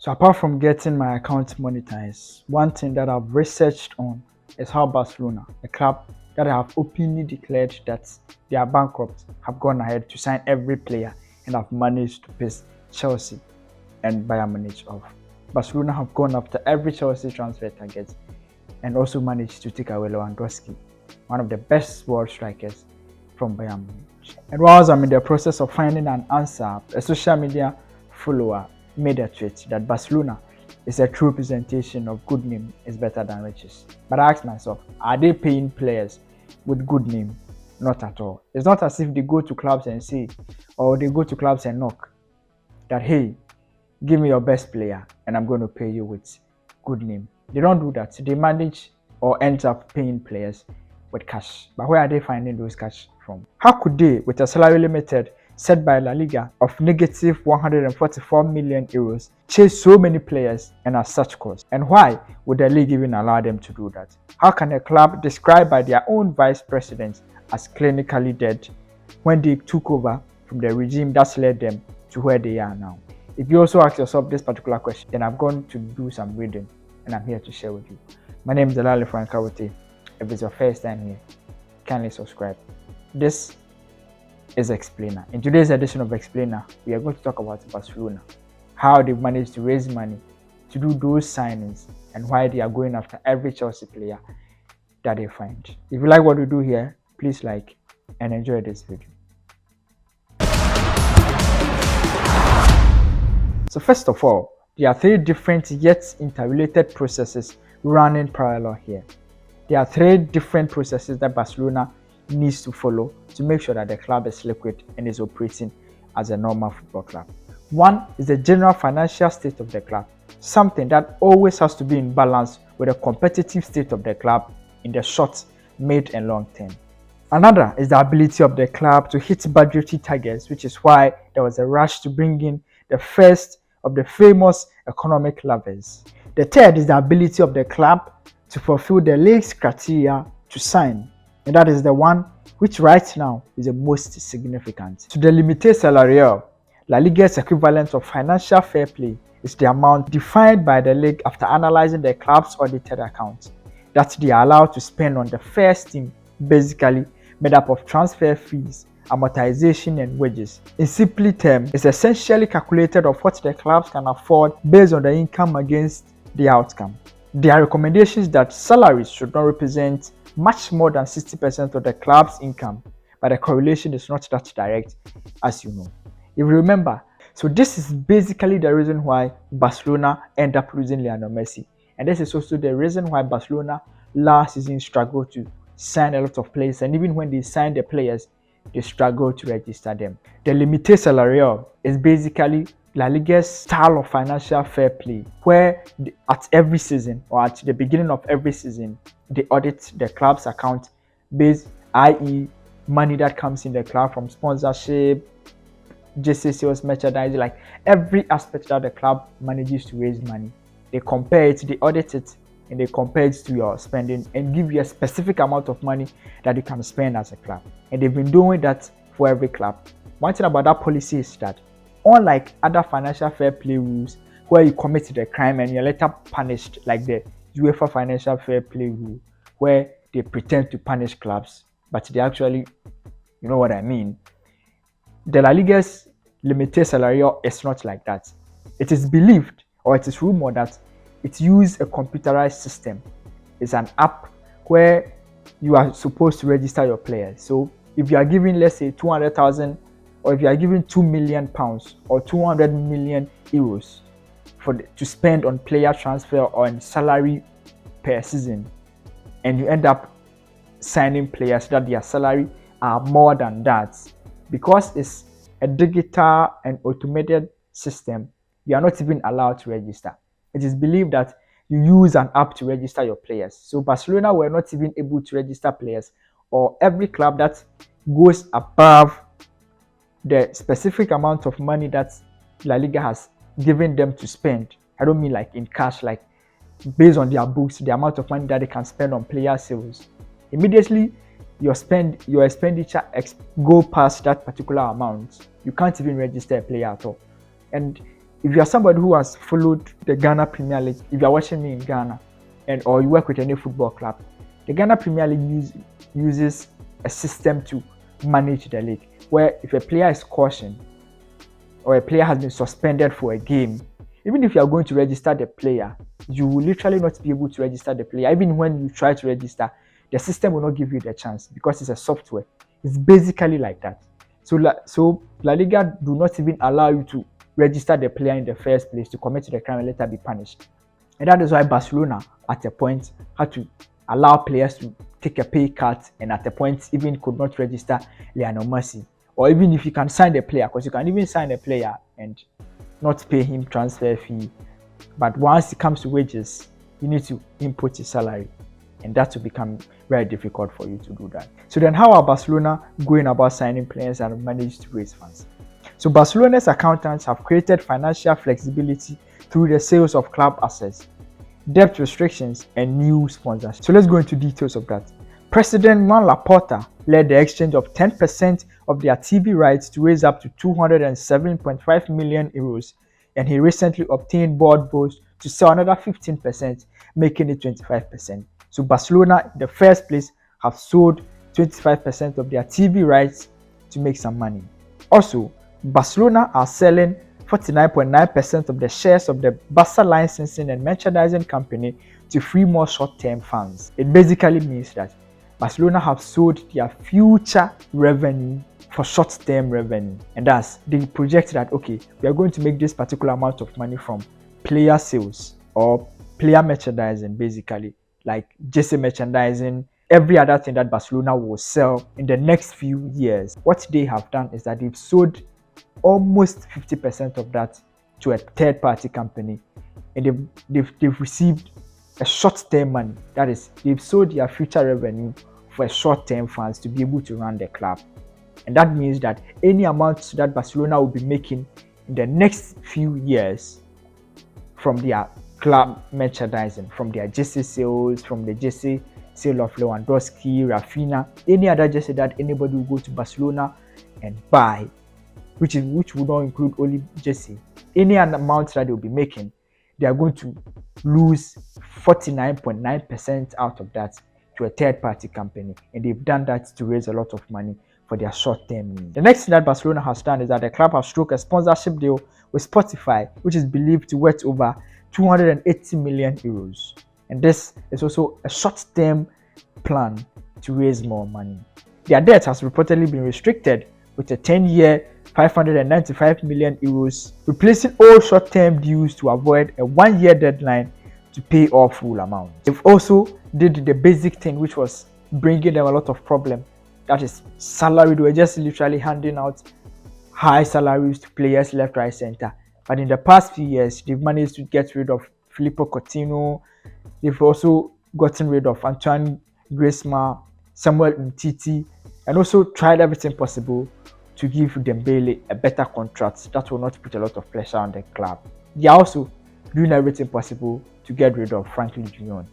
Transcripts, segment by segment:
So apart from getting my account monetized, one thing that I've researched on is how Barcelona, a club that have openly declared that they are bankrupt, have gone ahead to sign every player and have managed to piss Chelsea and Bayern Munich off. Barcelona have gone after every Chelsea transfer target and also managed to take away Lewandowski, one of the best world strikers from Bayern Munich. And whilst I'm in the process of finding an answer, a social media follower made a tweet that Barcelona is a true representation of good name is better than riches. But I asked myself, are they paying players with good name? Not at all. It's not as if they go to clubs and say, or they go to clubs and knock that, hey, give me your best player and I'm going to pay you with good name. They don't do that. They manage or end up paying players with cash. But where are they finding those cash from? How could they, with a salary limited set by La Liga of negative 144 million euros, chase so many players and at such cost? And why would the league even allow them to do that? How can a club described by their own vice president as clinically dead when they took over from the regime that's led them to where they are now? If you also ask yourself this particular question, then I'm going to do some reading and I'm here to share with you. My name is Alali Frankawute. If it's your first time here, kindly subscribe. This is Explainer. In today's edition of Explainer, we are going to talk about Barcelona, how they've managed to raise money to do those signings and why they are going after every Chelsea player that they find. If you like what we do here, please like and enjoy this video. So first of all, there are three different yet interrelated processes running parallel here. There are three different processes that Barcelona needs to follow to make sure that the club is liquid and is operating as a normal football club. One is the general financial state of the club, something that always has to be in balance with the competitive state of the club in the short, mid and long term. Another is the ability of the club to hit budgetary targets, which is why there was a rush to bring in the first of the famous economic levers. The third is the ability of the club to fulfill the league's criteria to sign, and that is the one which right now is the most significant. To the limité salarial, La Liga's equivalent of financial fair play is the amount defined by the league after analyzing the club's audited accounts that they are allowed to spend on the first team, basically made up of transfer fees, amortization and wages. In simple terms, it's essentially calculated of what the clubs can afford based on the income against the outcome. There are recommendations that salaries should not represent much more than 60% of the club's income, but the correlation is not that direct, as you know. If you remember, so this is basically the reason why Barcelona end up losing Lionel Messi. And this is also the reason why Barcelona last season struggled to sign a lot of players, and even when they sign the players, they struggle to register them. The limité salarial is basically La Liga's style of financial fair play, where at every season or at the beginning of every season, they audit the club's account based, i.e., money that comes in the club from sponsorship, jersey sales, merchandise, like every aspect that the club manages to raise money. They compare it, they audit it, and they compare it to your spending and give you a specific amount of money that you can spend as a club. And they've been doing that for every club. One thing about that policy is that unlike other financial fair play rules where you commit the crime and you're later punished, like the UEFA financial fair play rule, where they pretend to punish clubs, but they actually, you know what I mean. The La Liga's limité salarial is not like that. It is believed, or it is rumored, that it uses a computerized system. It's an app where you are supposed to register your players. So if you are giving, let's say, 200,000, or if you are giving £2 million or 200 million euros to spend on player transfer or on salary per season, and you end up signing players that their salary are more than that, because it's a digital and automated system, you are not even allowed to register. It is believed that you use an app to register your players. So Barcelona were not even able to register players, or every club that goes above the specific amount of money that La Liga has given them to spend. I don't mean like in cash, like based on their books, the amount of money that they can spend on player sales. Immediately your expenditure go past that particular amount, you can't even register a player at all. And If you are somebody who has followed the Ghana Premier League, if you are watching me in Ghana, or you work with any football club, the Ghana Premier League uses a system to manage the league, where if a player is cautioned or a player has been suspended for a game, even if you are going to register the player, you will literally not be able to register the player. Even when you try to register, the system will not give you the chance because it's a software. It's basically like that. So La Liga do not even allow you to register the player in the first place to commit to the crime and later be punished. And that is why Barcelona, at a point, had to allow players to take a pay cut, and at a point, even could not register Lionel Messi. Or even if you can sign the player, because you can even sign a player and not pay him transfer fee. But once it comes to wages, you need to input his salary, and that will become very difficult for you to do that. So then how are Barcelona going about signing players and manage to raise funds? So Barcelona's accountants have created financial flexibility through the sales of club assets, debt restrictions, and new sponsors. So let's go into details of that. President Juan Laporta led the exchange of 10% of their TV rights to raise up to 207.5 million euros, and he recently obtained board votes to sell another 15%, making it 25%. So Barcelona, in the first place, have sold 25% of their TV rights to make some money. Also, Barcelona are selling 49.9% of the shares of the Barca licensing and merchandising company to free more short-term funds. It basically means that Barcelona have sold their future revenue for short-term revenue, and thus they project that, okay, we are going to make this particular amount of money from player sales or player merchandising, basically like jersey merchandising, every other thing that Barcelona will sell in the next few years. What they have done is that they've sold almost 50% of that to a third-party company, and they've received a short-term money. That is, they've sold their future revenue for a short-term funds to be able to run the club. And that means that any amount that Barcelona will be making in the next few years from their club merchandising, from their jersey sales, from the jersey sale of Lewandowski, Rafinha, any other jersey that anybody will go to Barcelona and buy, which would not include only jersey, any amount that they'll be making, they are going to lose 49.9% out of that to a third-party company, and they've done that to raise a lot of money for their short-term needs. The next thing that Barcelona has done is that the club has struck a sponsorship deal with Spotify, which is believed to worth over 280 million euros. And this is also a short-term plan to raise more money. Their debt has reportedly been restricted with a 10-year 595 million euros, replacing all short-term dues to avoid a 1-year deadline to pay off full amount. They've also did the basic thing, which was bringing them a lot of problem. That is salary. They were just literally handing out high salaries to players left, right, center. But in the past few years, they've managed to get rid of Filippo Coutinho. They've also gotten rid of Antoine Griezmann, Samuel Umtiti, and also tried everything possible to give Dembele a better contract that will not put a lot of pressure on the club. They are also doing everything possible to get rid of Franklin Jr.,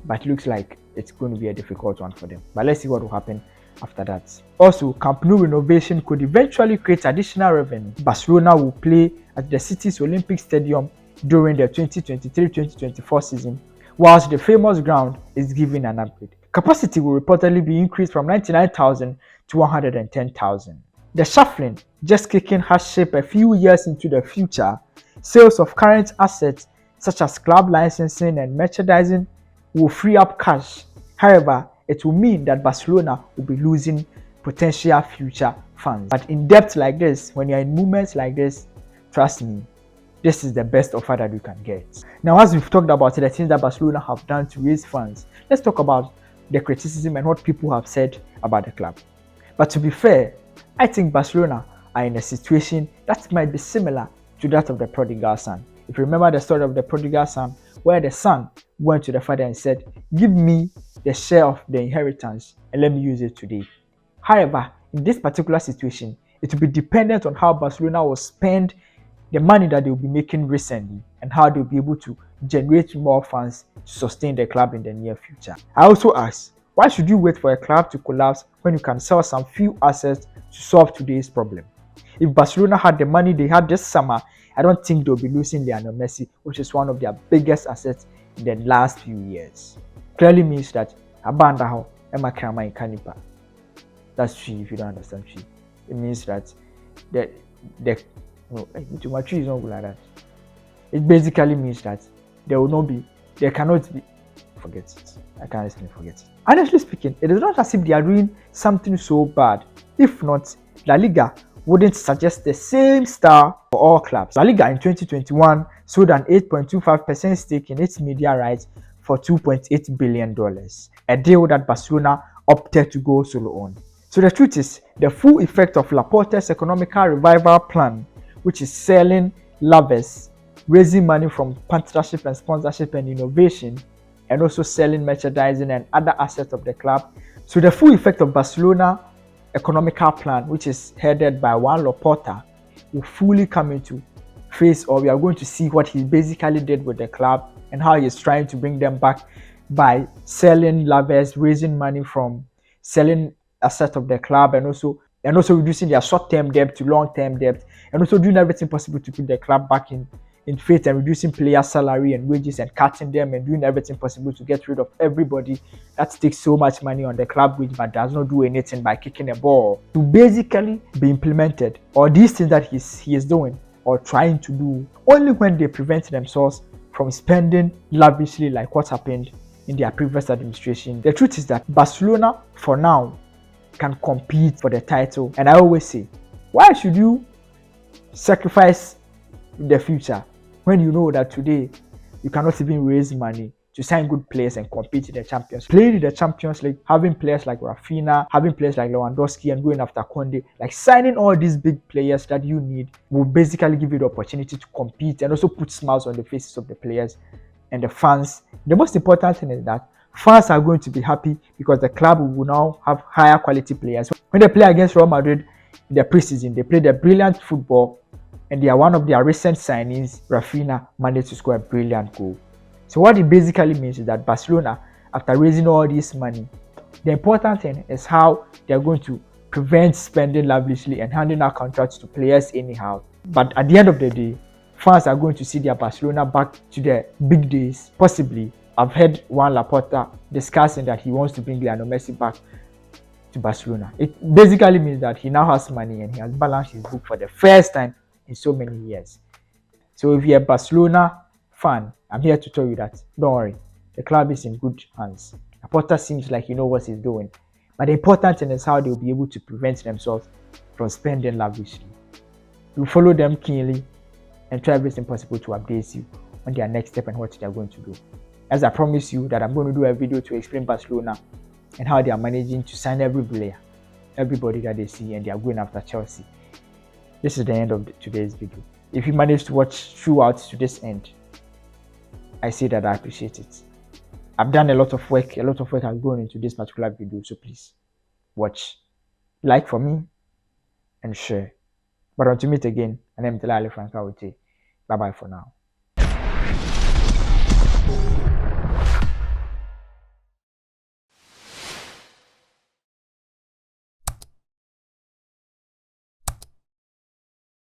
but it looks like it's going to be a difficult one for them. But let's see what will happen after that. Also, Camp Nou renovation could eventually create additional revenue. Barcelona will play at the city's Olympic Stadium during the 2023-2024 season, whilst the famous ground is given an upgrade. Capacity will reportedly be increased from 99,000 to 110,000. The shuffling, just kicking, has shaped a few years into the future. Sales of current assets such as club licensing and merchandising will free up cash. However, it will mean that Barcelona will be losing potential future funds. But in depth like this, when you're in moments like this, trust me, this is the best offer that you can get. Now, as we've talked about the things that Barcelona have done to raise funds, let's talk about the criticism and what people have said about the club. But to be fair, I think Barcelona are in a situation that might be similar to that of the prodigal son. If you remember the story of the prodigal son, where the son went to the father and said, "Give me the share of the inheritance and let me use it today." However, in this particular situation, it will be dependent on how Barcelona will spend the money that they will be making recently and how they'll be able to generate more funds to sustain the club in the near future. I also ask, why should you wait for a club to collapse when you can sell some few assets to solve today's problem? If Barcelona had the money they had this summer I don't think they'll be losing Lionel Messi, which is one of their biggest assets in the last few years. Clearly means that Abanda how Emma Krama in Kanipa. That's tree if you don't understand tree. It means that the no, too much tree is not good like that. It basically means that there will not be, there cannot be, forget it. I can't explain, forget it. Honestly speaking, it is not as if they are doing something so bad. If not, La Liga wouldn't suggest the same star for all clubs. La Liga in 2021 sold an 8.25% stake in its media rights for $2.8 billion, a deal that Barcelona opted to go solo on. So the truth is, the full effect of Laporta's economical revival plan, which is selling lovers, raising money from partnership and sponsorship and innovation, and also selling merchandising and other assets of the club. So the full effect of Barcelona economical plan, which is headed by Juan Laporta, will fully come into face, or we are going to see what he basically did with the club and how he's trying to bring them back by selling lovers, raising money from selling assets of the club, and also reducing their short-term debt to long-term debt, and also doing everything possible to put the club back in faith, and reducing player salary and wages and cutting them, and doing everything possible to get rid of everybody that takes so much money on the club which but does not do anything by kicking a ball, to basically be implemented. Or these things that he is doing or trying to do only when they prevent themselves from spending lavishly like what happened in their previous administration. The truth is that Barcelona for now can compete for the title, and I always say, why should you sacrifice the future when you know that today you cannot even raise money to sign good players and compete in the Champions League? Playing in the Champions League, having players like Rafinha, having players like Lewandowski, and going after Conde, like signing all these big players that you need will basically give you the opportunity to compete and also put smiles on the faces of the players and the fans. The most important thing is that fans are going to be happy because the club will now have higher quality players. When they play against Real Madrid in the preseason, they played a brilliant football, and they are one of their recent signings. Rafinha managed to score a brilliant goal. So what it basically means is that Barcelona, after raising all this money, the important thing is how they are going to prevent spending lavishly and handing out contracts to players anyhow. But at the end of the day, fans are going to see their Barcelona back to the big days. Possibly, I've heard Juan Laporta discussing that he wants to bring Lionel Messi back to Barcelona. It basically means that he now has money and he has balanced his book for the first time in so many years. So if you're a Barcelona fan, I'm here to tell you that don't worry, the club is in good hands. Laporta seems like he knows what he's doing, but the important thing is how they'll be able to prevent themselves from spending lavishly. You follow them keenly and try everything possible to update you on their next step and what they are going to do. As I promise you that I'm going to do a video to explain Barcelona and how they are managing to sign every player, everybody that they see, and they are going after Chelsea. This is the end of today's video. If you managed to watch throughout to this end, I say that I appreciate it. I've done a lot of work has gone into this particular video, so please watch, like for me, and share. But until meet again, my name is Telale Franka. Bye bye for now.